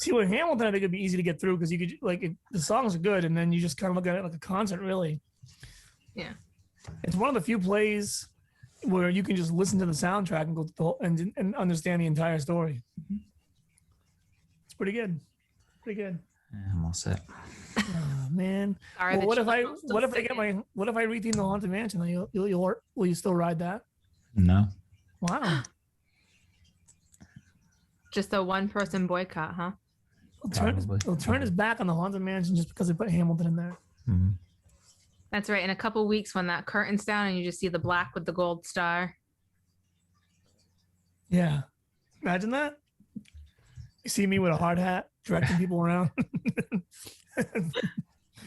See, with Hamilton, I think it'd be easy to get through because you could like if the songs are good, and then you just kind of look at it like a concert. Really, Yeah. it's one of the few plays where you can just listen to the soundtrack and go to the whole, and understand the entire story. It's pretty good. Pretty good. Yeah, I'm all set. Oh, man. Sorry, Well, the what children if I get my what if I retheme the Haunted Mansion? Will you still ride that? No. Wow. just a one-person boycott, huh? He'll turn his back on the Haunted Mansion just because they put Hamilton in there. Mm-hmm. That's right. In a couple weeks, when that curtain's down and you just see the black with the gold star. Yeah. Imagine that. You see me with a hard hat directing people around.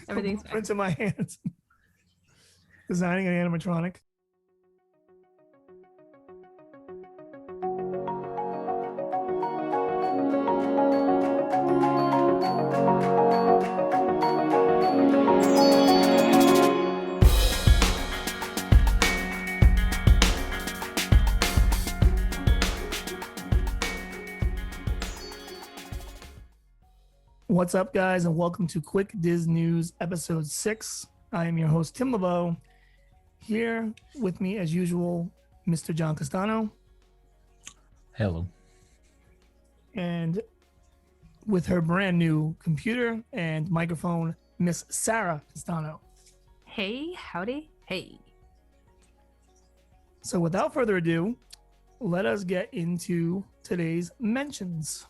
Everything's prints in my hands. Designing an animatronic. What's up, guys, and welcome to Quick Diz News, episode 6. I am your host, Tim LeBeau. Here with me, as usual, Mr. John Castano. Hello. And with her brand new computer and microphone, Miss Sarah Castano. Hey, howdy. Hey. So without further ado, let us get into today's mentions.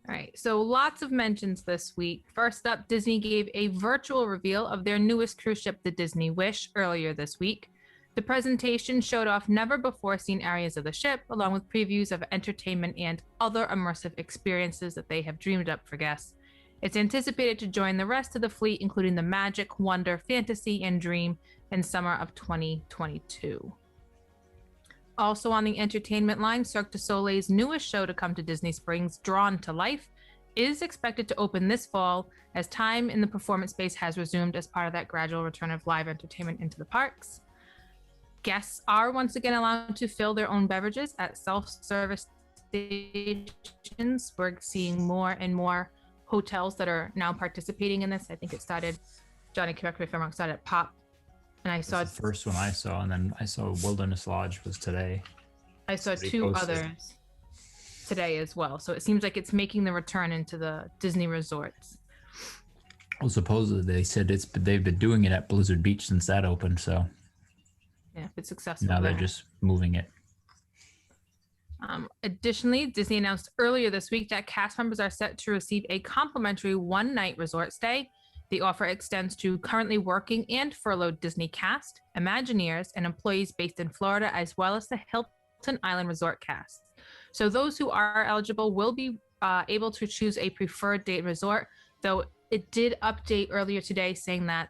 All right, so lots of mentions this week. First up, Disney gave a virtual reveal of their newest cruise ship, the Disney Wish, earlier this week. The presentation showed off never-before-seen areas of the ship, along with previews of entertainment and other immersive experiences that they have dreamed up for guests. It's anticipated to join the rest of the fleet, including the Magic, Wonder, Fantasy, and Dream in summer of 2022. Also on the entertainment line, Cirque du Soleil's newest show to come to Disney Springs, Drawn to Life, is expected to open this fall as time in the performance space has resumed as part of that gradual return of live entertainment into the parks. Guests are once again allowed to fill their own beverages at self-service stations. We're seeing more and more hotels that are now participating in this. I think it started, Johnny, correct me if I'm wrong, started at Pop. And I saw the first one I saw, and then I saw Wilderness Lodge was today. I saw two others today as well. So it seems like it's making the return into the Disney resorts. Well, supposedly they said they've been doing it at Blizzard Beach since that opened. So yeah, if it's successful. Now they're just moving it. Additionally, Disney announced earlier this week that cast members are set to receive a complimentary one-night resort stay. The offer extends to currently working and furloughed Disney cast, Imagineers, and employees based in Florida, as well as the Hilton Island Resort cast. So those who are eligible will be able to choose a preferred date resort, though it did update earlier today saying that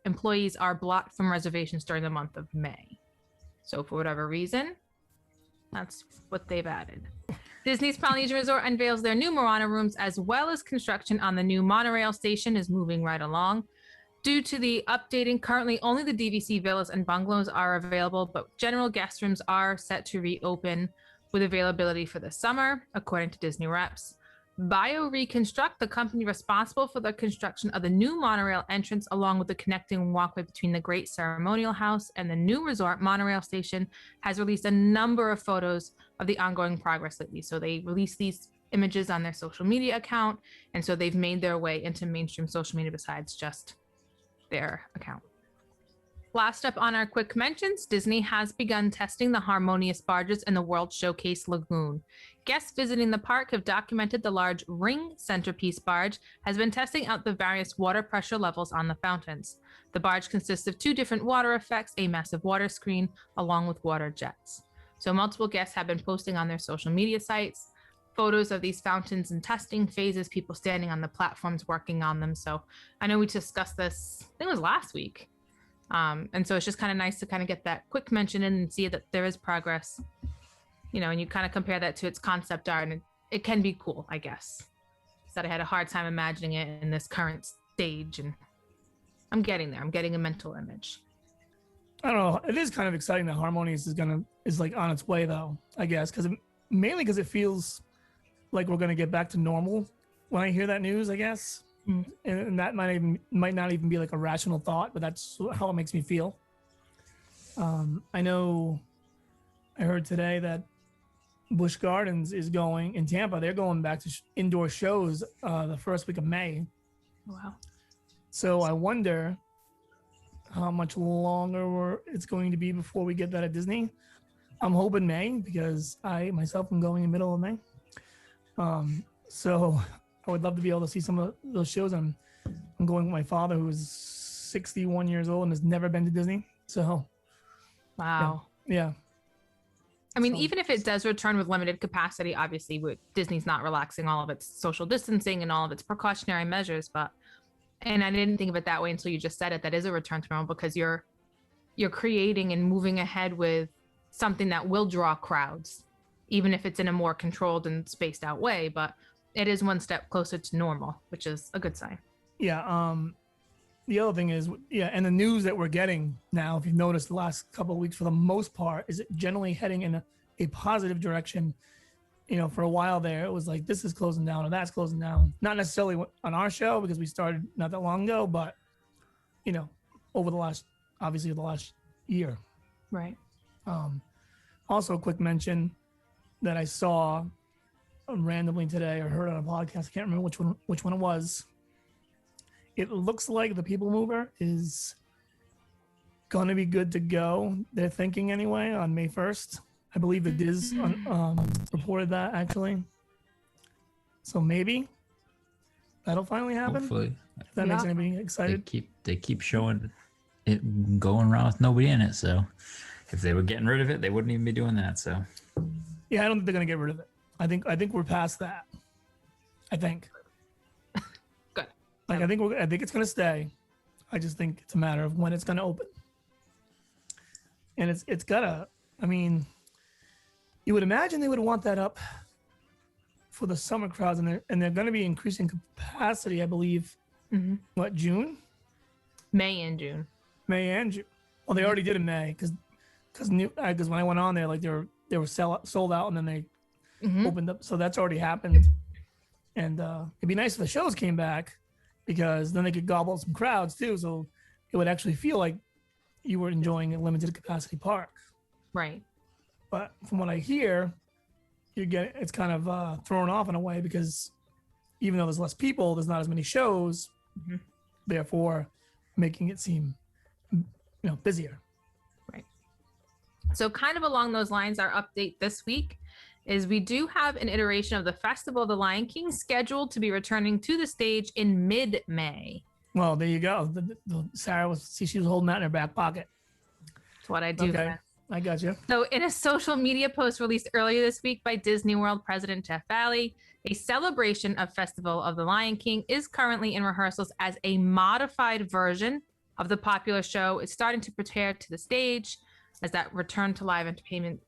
employees are blocked from reservations during the month of May. So for whatever reason, that's what they've added. Disney's Polynesian Resort unveils their new Moana rooms, as well as construction on the new monorail station is moving right along. Due to the updating, currently only the DVC villas and bungalows are available, but general guest rooms are set to reopen with availability for the summer, according to Disney reps. BioReconstruct, the company responsible for the construction of the new monorail entrance, along with the connecting walkway between the Great Ceremonial House and the new resort monorail station, has released a number of photos of the ongoing progress lately. So they released these images on their social media account, and so they've made their way into mainstream social media besides just their account. Last up on our quick mentions, Disney has begun testing the Harmonious barges in the World Showcase Lagoon. Guests visiting the park have documented the large ring centerpiece barge has been testing out the various water pressure levels on the fountains. The barge consists of 2 different water effects, a massive water screen, along with water jets. So multiple guests have been posting on their social media sites photos of these fountains and testing phases, people standing on the platforms working on them. So I know we discussed this, I think it was last week. And so it's just kind of nice to kind of get that quick mention in and see that there is progress, you know, and you kind of compare that to its concept art, and it can be cool, I guess. That I had a hard time imagining it in this current stage, and I'm getting there. I'm getting a mental image. I don't know. It is kind of exciting that Harmonious is like on its way, though, I guess, mainly because it feels like we're gonna get back to normal when I hear that news, I guess, and that might not even be like a rational thought, but that's how it makes me feel. I know I heard today that Busch Gardens is going in Tampa. They're going back to indoor shows the first week of May. Wow. So I wonder how much longer it's going to be before we get that at Disney. I'm hoping May because I myself am going in the middle of May. So I would love to be able to see some of those shows. I'm going with my father, who is 61 years old and has never been to Disney. So, Wow. yeah. I mean, So- even if it does return with limited capacity, obviously Disney's not relaxing all of its social distancing and all of its precautionary measures, and I didn't think of it that way until you just said it. That is a return to normal because you're creating and moving ahead with something that will draw crowds, even if it's in a more controlled and spaced out way, but it is one step closer to normal, which is a good sign. Yeah. The other thing is, and the news that we're getting now, if you've noticed the last couple of weeks, for the most part, is generally heading in a positive direction. For a while there, it was like, this is closing down or that's closing down. Not necessarily on our show because we started not that long ago, but, over the last year. Right. Also, a quick mention that I saw randomly today or heard on a podcast. I can't remember which one it was. It looks like the People Mover is going to be good to go. They're thinking anyway on May 1st. I believe the Diz reported that actually. So maybe that'll finally happen. Hopefully, If that makes anybody excited. they keep showing it going around with nobody in it. So if they were getting rid of it, they wouldn't even be doing that. So Yeah, I don't think they're gonna get rid of it. I think we're past that. I think. Good. Like I think it's gonna stay. I just think it's a matter of when it's gonna open. And it's gotta. I mean, you would imagine they would want that up for the summer crowds, and they're going to be increasing capacity. I believe. Mm-hmm. What, June? May and June. May and June. Well, they already did in May because when I went on there, like they were sold out, and then they opened up. So that's already happened. And it'd be nice if the shows came back because then they could gobble up some crowds too. So it would actually feel like you were enjoying a limited capacity park. Right. But from what I hear, it's kind of thrown off in a way because even though there's less people, there's not as many shows, therefore making it seem, busier. Right. So kind of along those lines, our update this week is we do have an iteration of the Festival of the Lion King scheduled to be returning to the stage in mid-May. Well, there you go. Sarah she was holding that in her back pocket. That's what I do. Okay. I got you. So in a social media post released earlier this week by Disney World President Jeff Valley, a celebration of Festival of the Lion King is currently in rehearsals as a modified version of the popular show. It's starting to prepare to the stage as that return to live entertainment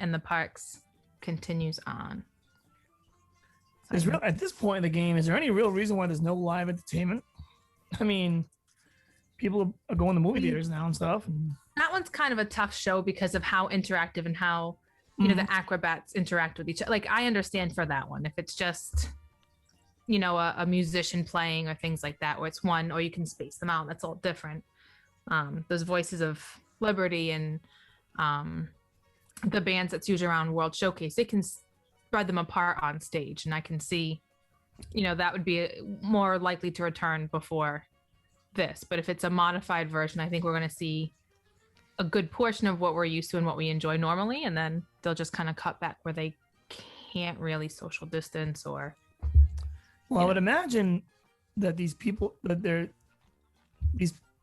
in the parks continues on. At this point in the game, is there any real reason why there's no live entertainment? I mean, people are going to movie theaters now and stuff. That one's kind of a tough show because of how interactive and how the acrobats interact with each other. Like I understand for that one, if it's just a musician playing or things like that, or it's one, or you can space them out. That's all different. Those Voices of Liberty and the bands that's usually around World Showcase, they can spread them apart on stage, and I can see, that would be more likely to return before this. But if it's a modified version, I think we're going to see a good portion of what we're used to and what we enjoy normally, and then they'll just kind of cut back where they can't really social distance or. Well, I would imagine that these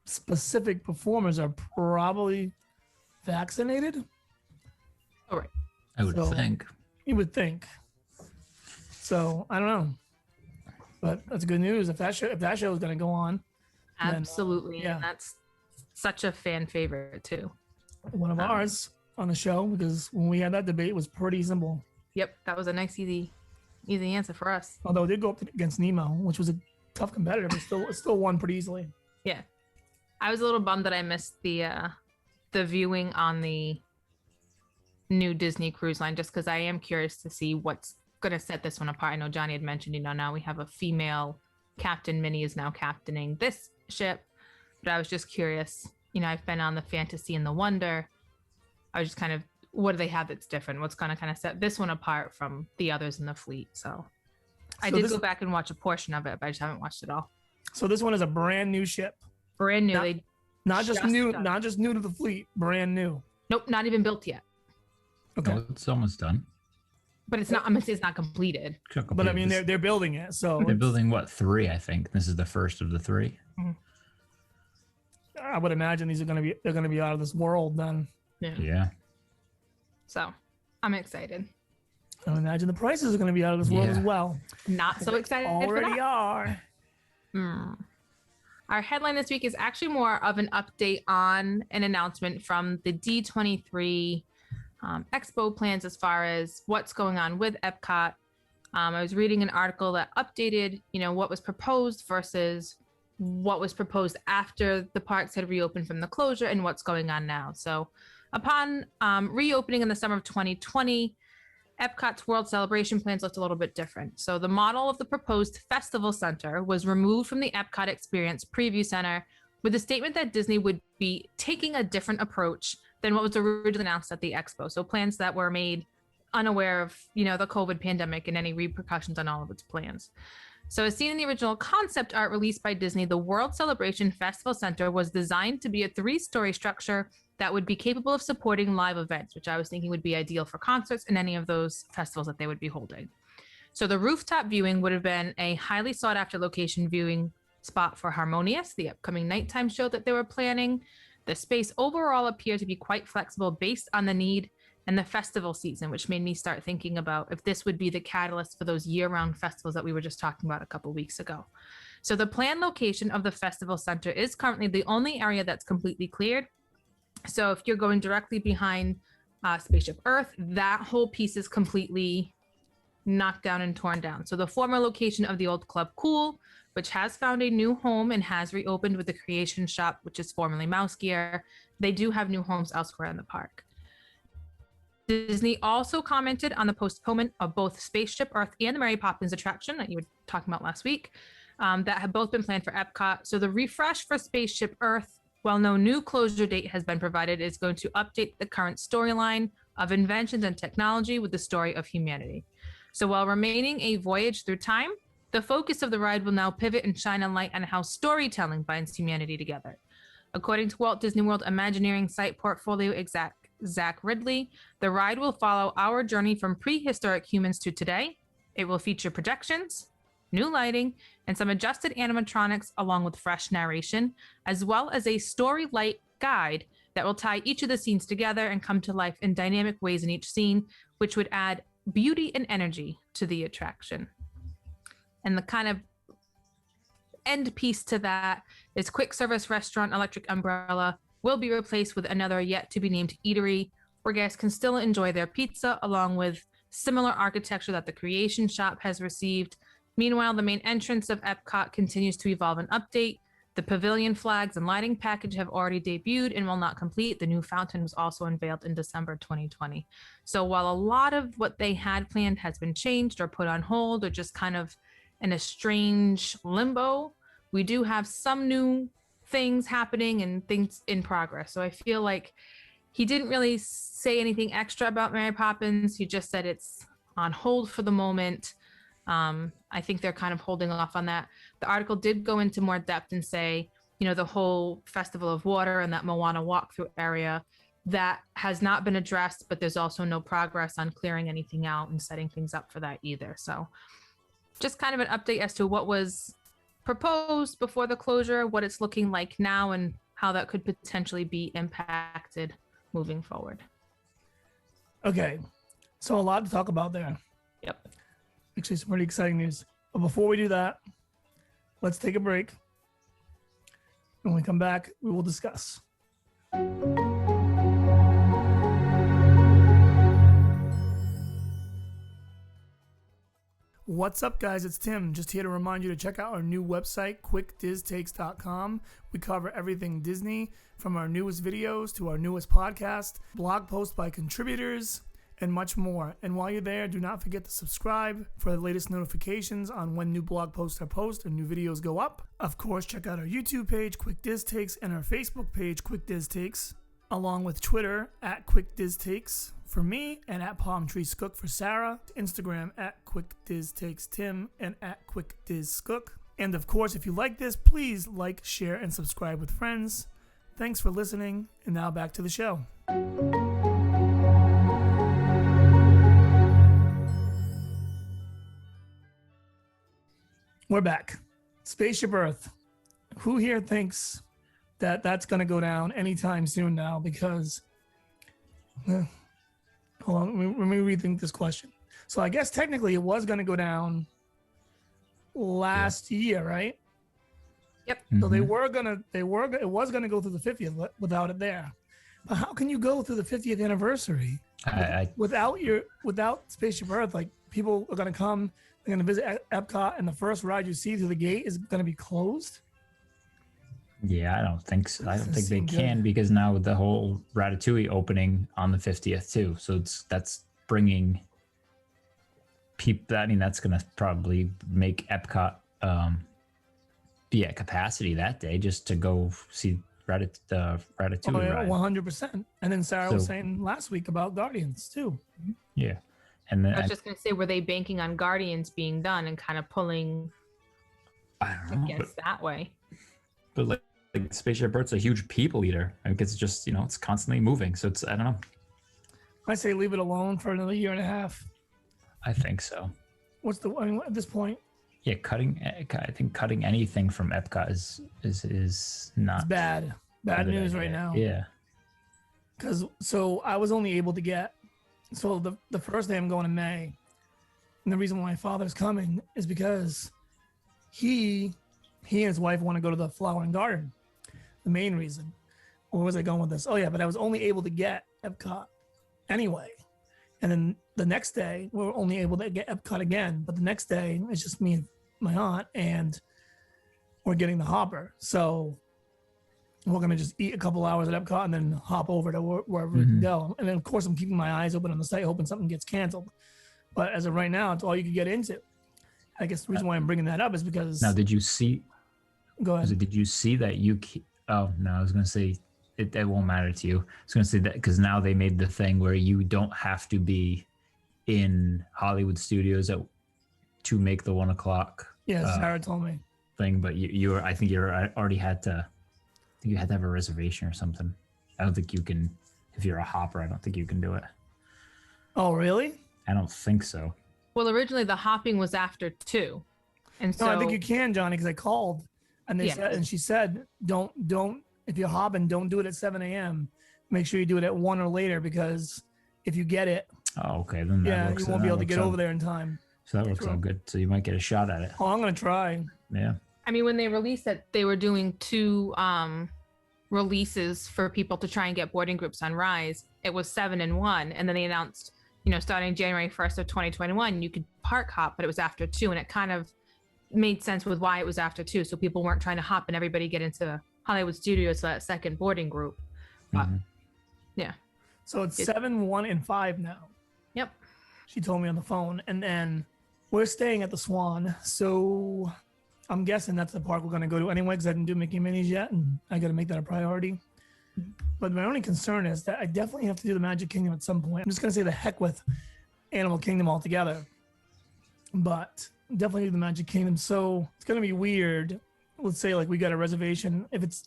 specific performers are probably vaccinated. Oh, right. I would think. You would think. So I don't know, but that's good news. If that show is going to go on, absolutely, then, and that's such a fan favorite too. One of ours on the show, because when we had that debate, it was pretty simple. Yep, that was a nice, easy answer for us. Although it did go up against Nemo, which was a tough competitor, but it still won pretty easily. Yeah, I was a little bummed that I missed the viewing on the new Disney Cruise Line, just because I am curious to see what's going to set this one apart. I know Johnny had mentioned, now we have a female captain. Minnie is now captaining this ship. But I was just curious. I've been on the Fantasy and the Wonder. I was just kind of, what do they have that's different? What's going to kind of set this one apart from the others in the fleet? So I did go back and watch a portion of it, but I just haven't watched it all. So this one is a brand new ship. Brand new. Not just new to the fleet. Brand new. Nope, not even built yet. Okay. No, it's almost done. But it's not. I'm gonna say it's not completed. But I mean, they're building it. So they're building what, 3? I think this is the first of the 3. I would imagine they're gonna be out of this world then. Yeah. So I'm excited. I would imagine the prices are gonna be out of this world as well. Not so excited. Already are. Our headline this week is actually more of an update on an announcement from the D23 Expo plans as far as what's going on with Epcot. I was reading an article that updated, what was proposed versus what was proposed after the parks had reopened from the closure and what's going on now. So upon reopening in the summer of 2020, Epcot's World Celebration plans looked a little bit different. So the model of the proposed Festival Center was removed from the Epcot Experience Preview Center with a statement that Disney would be taking a different approach than what was originally announced at the Expo. So plans that were made unaware of, the COVID pandemic and any repercussions on all of its plans. So as seen in the original concept art released by Disney, the World Celebration Festival Center was designed to be a 3-story structure that would be capable of supporting live events, which I was thinking would be ideal for concerts and any of those festivals that they would be holding. So the rooftop viewing would have been a highly sought after location viewing spot for Harmonious, the upcoming nighttime show that they were planning. The space overall appeared to be quite flexible based on the need and the festival season, which made me start thinking about if this would be the catalyst for those year-round festivals that we were just talking about a couple weeks ago. So the planned location of the Festival Center is currently the only area that's completely cleared. So if you're going directly behind Spaceship Earth, that whole piece is completely knocked down and torn down. So the former location of the old Club Cool, which has found a new home and has reopened with the Creation Shop, which is formerly Mouse Gear, they do have new homes elsewhere in the park. Disney also commented on the postponement of both Spaceship Earth and the Mary Poppins attraction that you were talking about last week that have both been planned for Epcot. So the refresh for Spaceship Earth, while no new closure date has been provided, is going to update the current storyline of inventions and technology with the story of humanity. So while remaining a voyage through time, the focus of the ride will now pivot and shine a light on how storytelling binds humanity together. According to Walt Disney World Imagineering site portfolio exec Zach Ridley, the ride will follow our journey from prehistoric humans to today. It will feature projections, new lighting, and some adjusted animatronics along with fresh narration, as well as a story light guide that will tie each of the scenes together and come to life in dynamic ways in each scene, which would add beauty and energy to the attraction. And the kind of end piece to that is quick service restaurant Electric Umbrella will be replaced with another yet to be named eatery where guests can still enjoy their pizza along with similar architecture that the Creation Shop has received. Meanwhile, the main entrance of Epcot continues to evolve and update. The pavilion flags and lighting package have already debuted and will not complete. The new fountain was also unveiled in December 2020. So while a lot of what they had planned has been changed or put on hold or just kind of in a strange limbo, we do have some new things happening and things in progress. So I feel like he didn't really say anything extra about Mary Poppins. He just said it's on hold for the moment. I think they're kind of holding off on that. The article did go into more depth and say, the whole Festival of Water and that Moana walkthrough area that has not been addressed, but there's also no progress on clearing anything out and setting things up for that either. So just kind of an update as to what was proposed before the closure, what it's looking like now, and how that could potentially be impacted moving forward. Okay, so a lot to talk about there. Yep. Actually, some pretty exciting news. But before we do that, let's take a break. When we come back, we will discuss. What's up, guys? It's Tim. Just here to remind you to check out our new website, quickdiztakes.com. We cover everything Disney, from our newest videos to our newest podcast, blog posts by contributors, and much more. And while you're there, do not forget to subscribe for the latest notifications on when new blog posts are posted and new videos go up. Of course, check out our YouTube page, Quick Diz Takes, and our Facebook page, Quick Diz Takes, along with Twitter at Quick Diz Takes for me and at Palm Tree Skook for Sarah, Instagram at Quick Diz Takes Tim, and at Quick Diz Skook. And of course, if you like this, please like, share, and subscribe with friends. Thanks for listening, and now back to the show. We're back. Spaceship Earth. Who here thinks that that's going to go down anytime soon now? Because, hold on, let me rethink this question. So I guess technically it was going to go down last year, right? Yep. So it was gonna go through the 50th without it there. But how can you go through the 50th anniversary without Spaceship Earth? Like, people are gonna come, they're gonna visit Epcot, and the first ride you see through the gate is gonna be closed. Yeah, I don't think so. I don't think they seem can good. because now with the whole Ratatouille opening on the 50th too, so that's bringing people. I mean, that's gonna probably make Epcot be at capacity that day just to go see Ratatouille. Oh, yeah, ride. 100%. And then Sarah was So- saying last week about Guardians too. Yeah, and then I was just going to say, were they banking on Guardians being done and kind of pulling I don't know, against that way? but like Spaceship Earth's a huge people eater. I think it's just it's constantly moving, so it's I don't know. I say leave it alone for another year and a half. I think so. I mean, at this point, Yeah, I think cutting anything from Epcot is not it's bad a good news idea. right now. Yeah. So I was only able to get, so the first day I'm going in May, and the reason why my father's coming is because he and his wife want to go to the Flower and Garden. The main reason. Where was I going with this? Oh yeah, but I was only able to get Epcot anyway. And then the next day, we were only able to get Epcot again. But the next day, it's just me and my aunt, and we're getting the Hopper. So we're going to just eat a couple hours at Epcot and then hop over to wherever we can go. And then, of course, I'm keeping my eyes open on the site, hoping something gets canceled. But as of right now, it's all you can get into. I guess the reason why I'm bringing that up is because... Now, did you see? Go ahead. Did you see that you? Oh no, I was gonna say it won't matter to you. I was gonna say that because now they made the thing where you don't have to be in Hollywood Studios to make the 1 o'clock Yeah, Sarah told me. thing, but I think you already had to. I think you had to have a reservation or something. I don't think you can if you're a hopper. I don't think you can do it. Oh, really? I don't think so. Well, originally the hopping was after 2. And so No, I think you can, Johnny, because I called and they Yeah. said, and she said, don't, if you're hopping, don't do it at 7 a.m. Make sure you do it at 1 or later, because if you get it, Oh, okay. Then that works, you won't be that able to get works out- over there in time. So that works True. out good. So you might get a shot at it. Oh, I'm going to try. Yeah. I mean, when they released it, they were doing 2 releases for people to try and get boarding groups on Rise. It was 7 and 1. And then they announced, starting January 1st of 2021, you could park hop, but it was after 2. And it kind of made sense with why it was after 2. So people weren't trying to hop and everybody get into Hollywood Studios for that second boarding group. But Mhm. yeah. So it's 7, 1, and 5 now. Yep. She told me on the phone. And then we're staying at the Swan. So I'm guessing that's the park we're going to go to anyway, because I didn't do Mickey and Minnie's yet. And I got to make that a priority. But my only concern is that I definitely have to do the Magic Kingdom at some point. I'm just going to say the heck with Animal Kingdom altogether. But definitely do the Magic Kingdom. So it's going to be weird. Let's say like we got a reservation. If it's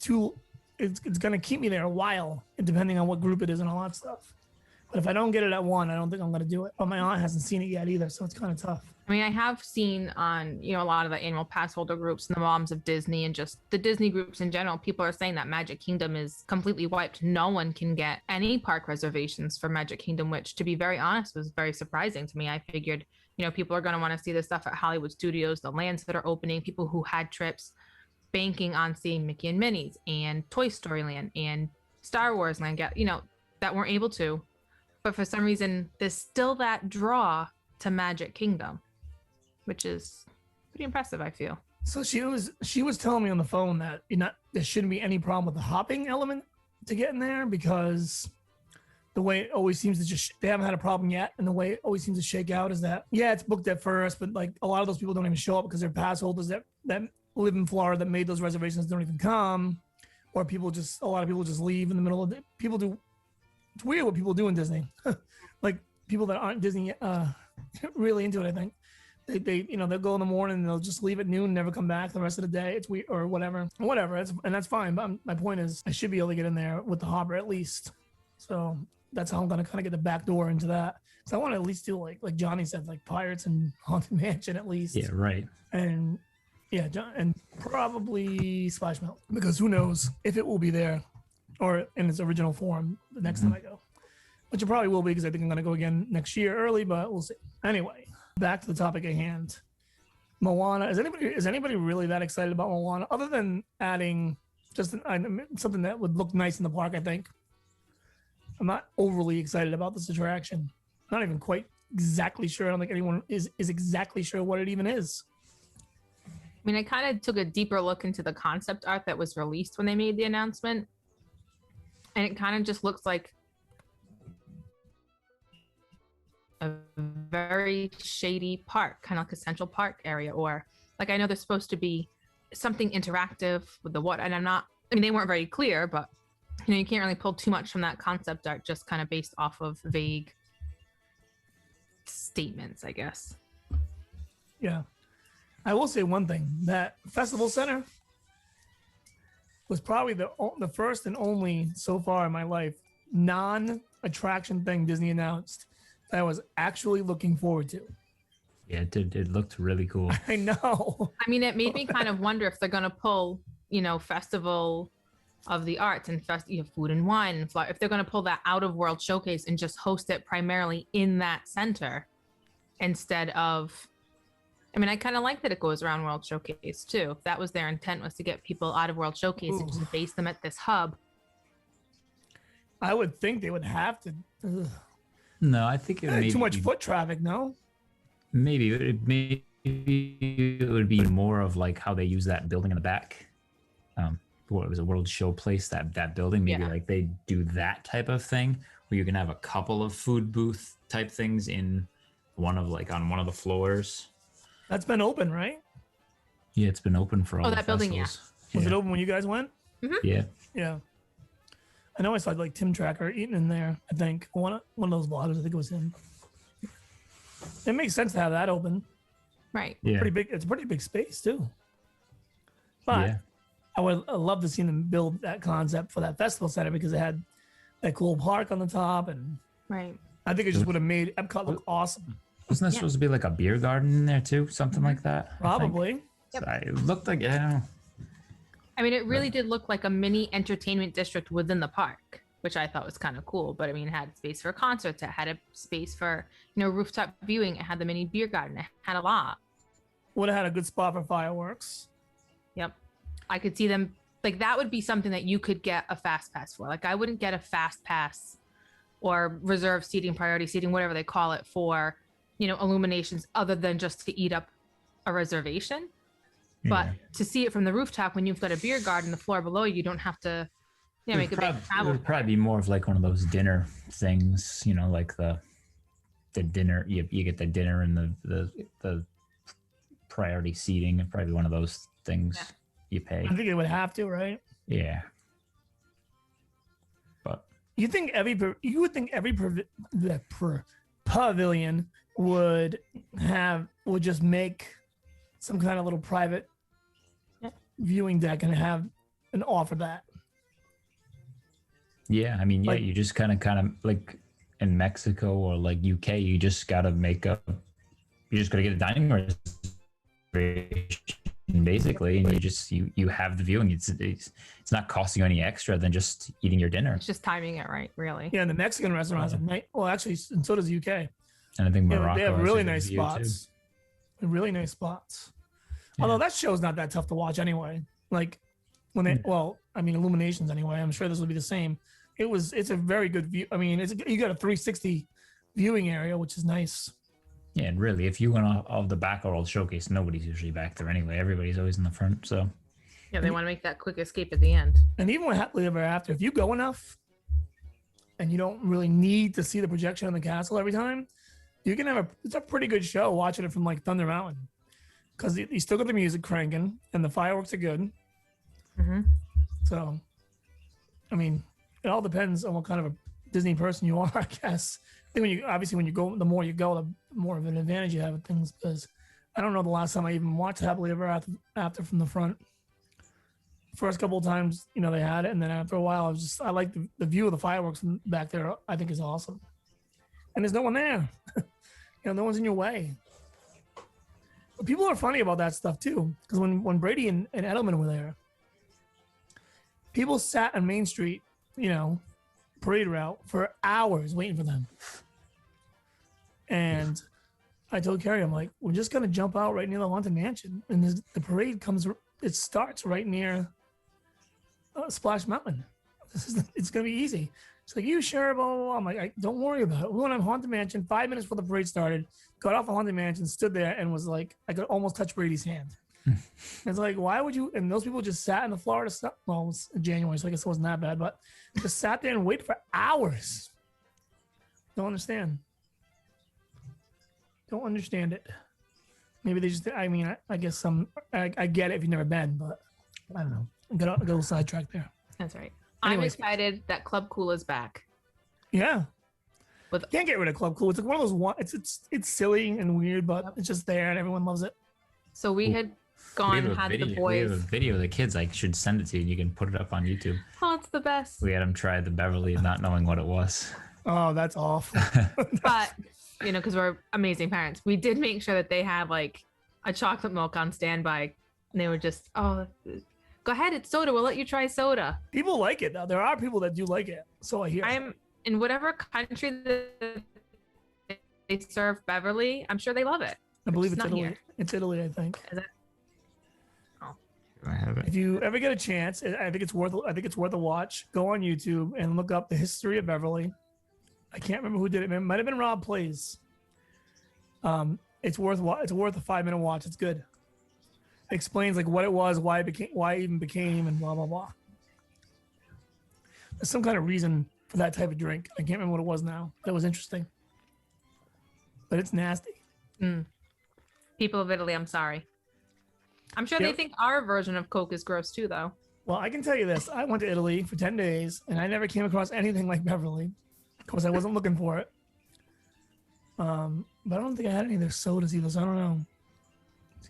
it's going to keep me there a while, depending on what group it is and all that stuff. But if I don't get it at 1, I don't think I'm going to do it. But my aunt hasn't seen it yet either, so it's kind of tough. I mean, I have seen on, a lot of the annual pass holder groups and the moms of Disney and just the Disney groups in general, people are saying that Magic Kingdom is completely wiped. No one can get any park reservations for Magic Kingdom, which, to be very honest, was very surprising to me. I figured, people are going to want to see this stuff at Hollywood Studios, the lands that are opening, people who had trips banking on seeing Mickey and Minnie's and Toy Story Land and Star Wars Land, that weren't able to. But for some reason, there's still that draw to Magic Kingdom, which is pretty impressive, I feel. So she was telling me on the phone that there shouldn't be any problem with the hopping element to get in there, because the way it always seems to just they haven't had a problem yet, and the way it always seems to shake out is that it's booked at first, but like a lot of those people don't even show up because they're pass holders that live in Florida that made those reservations don't even come, or a lot of people just leave in the middle of the people do. It's weird what people do in Disney, like people that aren't Disney really into it. I think they they'll go in the morning and they'll just leave at noon, and never come back the rest of the day. It's weird or whatever. And that's fine. But my point is, I should be able to get in there with the hopper at least. So that's how I'm gonna kind of get the back door into that. So I want to at least do like Johnny said, like Pirates and Haunted Mansion at least. Yeah, right. And and probably Splash Mountain, because who knows if it will be there or in its original form the next time I go, which it probably will be because I think I'm gonna go again next year early, but we'll see. Anyway, back to the topic at hand. Moana. Is anybody really that excited about Moana other than adding just something that would look nice in the park? I think. I'm not overly excited about this attraction. Not even quite exactly sure. I don't think anyone is exactly sure what it even is. I mean, I kind of took a deeper look into the concept art that was released when they made the announcement. And it kind of just looks like a very shady park, kind of like a Central Park area, or like I know there's supposed to be something interactive with the water. And they weren't very clear, but you can't really pull too much from that concept art, just kind of based off of vague statements, I guess. Yeah. I will say one thing, that Festival Center was probably the first and only so far in my life non-attraction thing Disney announced that I was actually looking forward to. Yeah, it looked really cool. I know. I mean, it made me kind of wonder if they're going to pull, Festival of the Arts and Food and Wine and Flower, if they're going to pull that out of World Showcase and just host it primarily in that center instead of, I kind of like that it goes around World Showcase too. If that was their intent, was to get people out of World Showcase and just base them at this hub. I would think they would have to. No, I think it would be too much foot traffic, no? Maybe it would be more of like how they use that building in the back. What was a World Show Place, that building? Maybe like they do that type of thing where you can have a couple of food booth type things in on one of the floors. That's been open, right? Yeah, it's been open for all the that building, festivals. Was it open when you guys went? Mm-hmm. Yeah. Yeah. I know I saw like Tim Tracker eating in there, I think. One of those vloggers, I think it was him. It makes sense to have that open. Right. Yeah. Pretty big. It's a pretty big space too. But Yeah. I would love to see them build that concept for that festival center because it had that cool park on the top, and Right. I think it just would have made Epcot look awesome. Wasn't that supposed to be like a beer garden in there too? Something like that? I think. Probably. So it looked like, I don't know. It really did look like a mini entertainment district within the park, which I thought was kind of cool. But it had space for concerts. It had a space for, rooftop viewing. It had the mini beer garden. It had a lot. Would have had a good spot for fireworks. Yep. I could see them, like, that would be something that you could get a fast pass for. Like, I wouldn't get a fast pass or reserve seating, priority seating, whatever they call it, for, illuminations other than just to eat up a reservation. But to see it from the rooftop when you've got a beer garden, the floor below you don't have to, make a big It travel. would probably be more of like one of those dinner things, like the dinner. You get the dinner and the priority seating. Probably one of those things you pay. I think they would have to, right? Yeah. But You would think every pavilion would just make some kind of little private viewing deck and have and offer that. yeah, Like- you just kind of like in Mexico or like UK, you just gotta get a dining reservation basically, and you have the viewing. It's not costing you any extra than just eating your dinner. It's just timing it right, really. Yeah, and the Mexican restaurants have well, actually, and so does UK. And I think Yeah, Morocco they have has really a nice view, too. spots. Really nice spots. Yeah. Although that show's not that tough to watch anyway. Like when they, Illuminations anyway. I'm sure this will be the same. It's a very good view. You got a 360 viewing area, which is nice. Yeah, and really, if you went off the back of World Showcase, nobody's usually back there anyway. Everybody's always in the front. So Yeah, they want to make that quick escape at the end. And even with Happily Ever After, if you go enough, and you don't really need to see the projection on the castle every time, you can have it's a pretty good show watching it from like Thunder Mountain, because you still got the music cranking and the fireworks are good. Mm-hmm. So, I mean, it all depends on what kind of a Disney person you are, I guess. I think when you go, the more you go, the more of an advantage you have with things. Because I don't know the last time I even watched Happily Ever After from the front. First couple of times, they had it, and then after a while, I like the view of the fireworks from back there. I think is awesome, and there's no one there. No one's in your way. But people are funny about that stuff too, because when Brady and Edelman were there, people sat on Main Street, parade route for hours waiting for them. And I told Carrie, I'm like, we're just gonna jump out right near the Haunted Mansion, and the parade starts right near Splash Mountain. It's gonna be easy. She's like, you sure? Blah, blah, blah. I'm like, don't worry about it. We went on Haunted Mansion 5 minutes before the parade started, got off the Haunted Mansion, stood there, and was like, I could almost touch Brady's hand. It's like, why would you? And those people just sat in the Florida stuff. Well, it was January, so I guess it wasn't that bad, but just sat there and waited for hours. Don't understand. Don't understand it. Maybe they just, I mean, I guess I get it if you've never been, but I don't know. Got a little sidetracked there. That's right. Anyways. I'm excited that Club Cool is back. Yeah. With Can't get rid of Club Cool. It's like one of those it's silly and weird, but it's just there and everyone loves it. So we had gone and had the We have boys. a video of the kids. I should send it to you, and you can put it up on YouTube. Oh, it's the best. We had them try the Beverly, not knowing what it was. Oh, that's awful. But because we're amazing parents, we did make sure that they had like a chocolate milk on standby, and they were just, oh, go ahead, it's soda. We'll let you try soda. People like it though. There are people that do like it. So I hear. I'm in whatever country that they serve Beverly. I'm sure they love it. I believe It's it's not Italy. here. It's Italy, I think. Is it? I have it. If you ever get a chance, I think it's worth a watch. Go on YouTube and look up the history of Beverly. I can't remember who did it. It might have been Rob Plays. It's worth a 5-minute watch. It's good. It explains like what it was, why it even became, and blah blah blah. There's some kind of reason for that type of drink. I can't remember what it was now. That was interesting. But it's nasty. People of Italy, I'm sorry. I'm sure they Yep. think our version of Coke is gross too, though. Well, I can tell you this. I went to Italy for 10 days, and I never came across anything like Beverly. Of course, I wasn't looking for it. But I don't think I had any of their sodas either, so I don't know.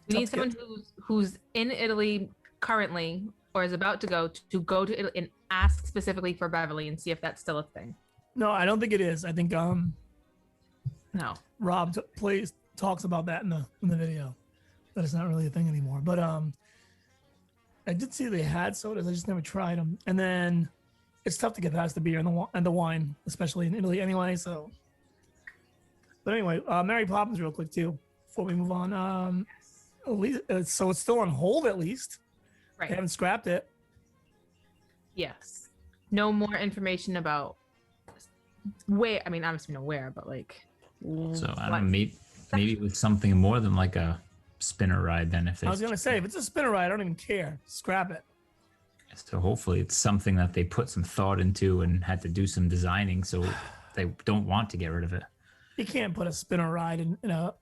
We need Tough to someone who's in Italy currently or is about to go to Italy and ask specifically for Beverly and see if that's still a thing. No, I don't think it is. I think No. Rob talks about that in the video. That it's not really a thing anymore. But I did see they had sodas. I just never tried them. And then it's tough to get past the beer and the wine, especially in Italy anyway. So, but anyway, Mary Poppins real quick too before we move on. At least, so it's still on hold at least. They Right. haven't scrapped it. Yes. No more information about where. I mean, obviously know where, but like. So I what- don't know, maybe with something more than like a spinner ride. Then if I was they, gonna say if it's a spinner ride, I don't even care. Scrap it. so hopefully it's something that they put some thought into and had to do some designing, so they don't want to get rid of it. You can't put a spinner ride in a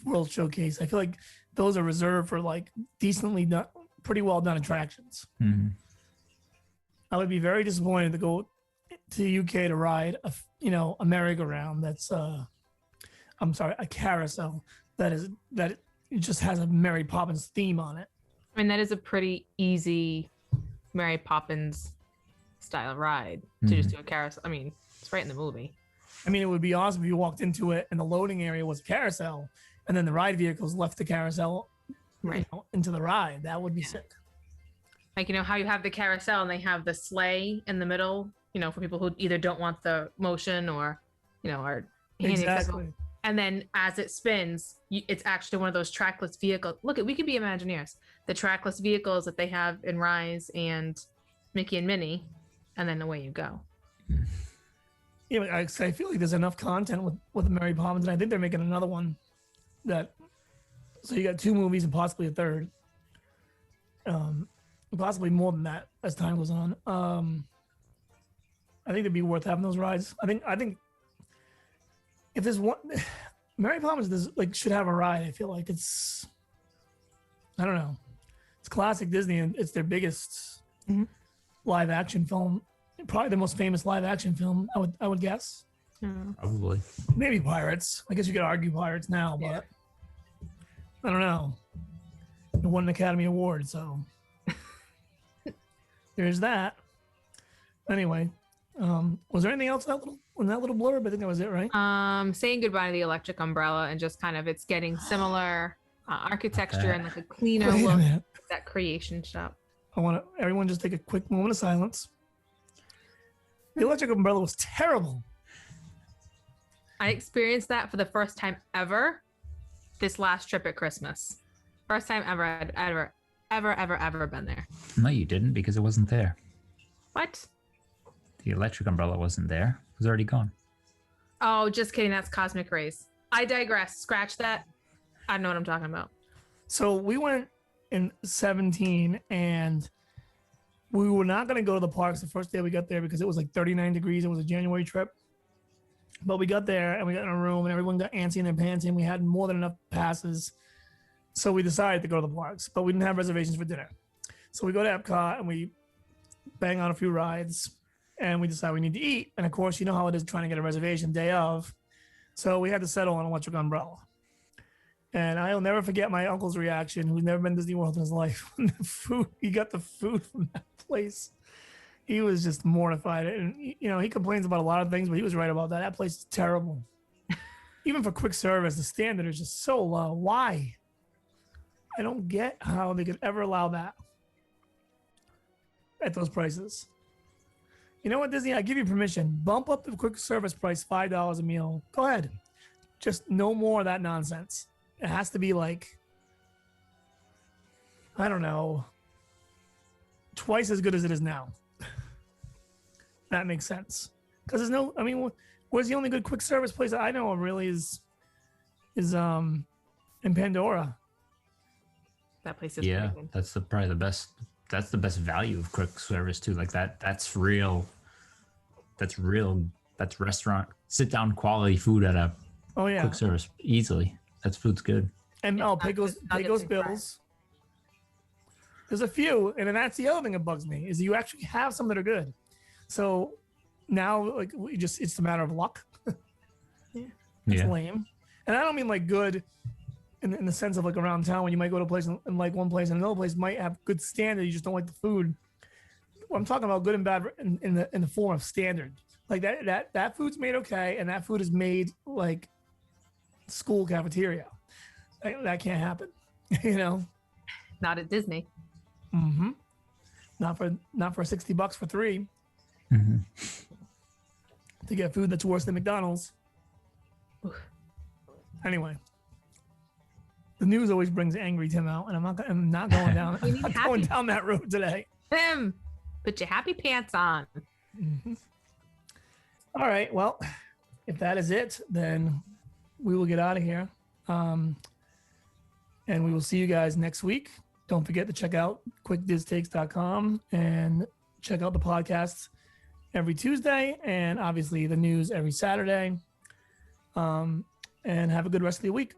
World Showcase. I feel like those are reserved for like decently done, pretty well done attractions. Mm-hmm. I would be very disappointed to go to UK to ride a merry-go-round that's a carousel that it just has a Mary Poppins theme on it. I mean, that is a pretty easy Mary Poppins style ride to just do a carousel. I mean, it's right in the movie. I mean, it would be awesome if you walked into it and the loading area was a carousel, and then the ride vehicles left the carousel Right. into the ride. That would be sick. Like, how you have the carousel and they have the sleigh in the middle, for people who either don't want the motion or, are handicapped. Exactly. And then as it spins, it's actually one of those trackless vehicles. Look, we could be Imagineers. The trackless vehicles that they have in Rise and Mickey and Minnie, and then away you go. Yeah, but I feel like there's enough content with Mary Poppins, and I think they're making another one. So you got 2 movies and possibly a third. Possibly more than that as time goes on. I think it'd be worth having those rides. I think if there's one, Mary Poppins should have a ride. I feel like it's, I don't know, it's classic Disney, and it's their biggest live action film, probably the most famous live action film. I would guess. Probably. Maybe Pirates. I guess you could argue Pirates now, but I don't know. It won an Academy Award, so there's that. Anyway, was there anything else in that little blurb? I think that was it, right? Saying goodbye to the electric umbrella and just kind of it's getting similar architecture and like a cleaner Wait a look. minute. That creation shop. I want everyone just take a quick moment of silence. The electric umbrella was terrible. I experienced that for the first time ever this last trip at Christmas. First time ever I'd ever been there. No, you didn't, because it wasn't there. What? The electric umbrella wasn't there. It was already gone. Oh, just kidding. That's Cosmic Rays. I digress. Scratch that. I know what I'm talking about. So we went in 2017, and we were not going to go to the parks the first day we got there because it was like 39 degrees. It was a January trip. But we got there and we got in a room and everyone got antsy in their pants and we had more than enough passes. So we decided to go to the parks, but we didn't have reservations for dinner. So we go to Epcot and we bang on a few rides and we decide we need to eat. And of course, you know how it is trying to get a reservation day of. So we had to settle on electric umbrella. And I'll never forget my uncle's reaction, who's never been to Disney World in his life. When he got the food from that place. He was just mortified. And, you know, he complains about a lot of things, but he was right about that. That place is terrible. Even for quick service, the standard is just so low. Why? I don't get how they could ever allow that at those prices. You know what, Disney? I give you permission. Bump up the quick service price $5 a meal. Go ahead. Just no more of that nonsense. It has to be like, I don't know, twice as good as it is now. That makes sense. Because there's no, I mean, where's the only good quick service place that I know of really is in Pandora. That place is Yeah, pretty good. that's probably the best. That's the best value of quick service too. Like that. That's real. That's real. That's restaurant sit down quality food at a Oh yeah, quick service easily. That food's good. and Yeah, Pecos nuggets and fries. Bills. There's a few, and then that's the other thing that bugs me is you actually have some that are good. So now, like, it's a matter of luck. It's Yeah. lame, and I don't mean like good in the sense of like around town when you might go to a place and like one place and another place might have good standard. You just don't like the food. Well, I'm talking about good and bad in the form of standard. Like that food's made okay, and that food is made like school cafeteria. That can't happen, you know. Not at Disney. Mm-hmm. Not for $60 for 3 Mm-hmm. to get food that's worse than McDonald's. Anyway, the news always brings angry Tim out, and I'm not going down. We need I'm not going happy. down that road today. Tim, put your happy pants on. Mhm. All right. Well, if that is it, then we will get out of here. And we will see you guys next week. Don't forget to check out quickdiztakes.com and check out the podcast every Tuesday and obviously the news every Saturday. And have a good rest of the week.